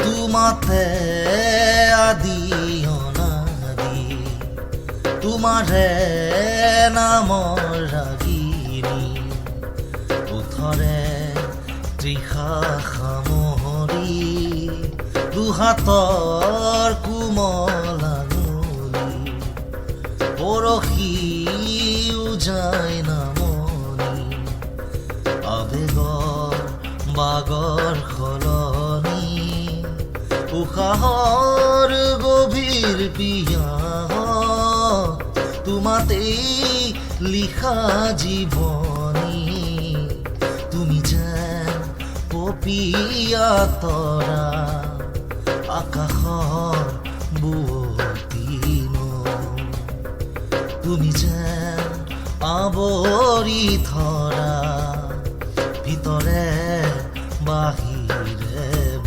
তোমাতে আদি অনাদি তোমাৰে নামৰ ৰাগিনী ওঠৰে তৃষা সামৰি দুহাতৰ কোমল আঙুলি পৰশি উজাই নামনি আবেগৰ বাগৰ সলনি উশাহৰ গভীৰ পিয়াহ তোমাতেই লিখা জীৱনী তুমি যেন পপীয়া তৰা আকাশৰ বুৱতী তুমি যেন আৱৰি ধৰা ভিতৰে বাহিৰে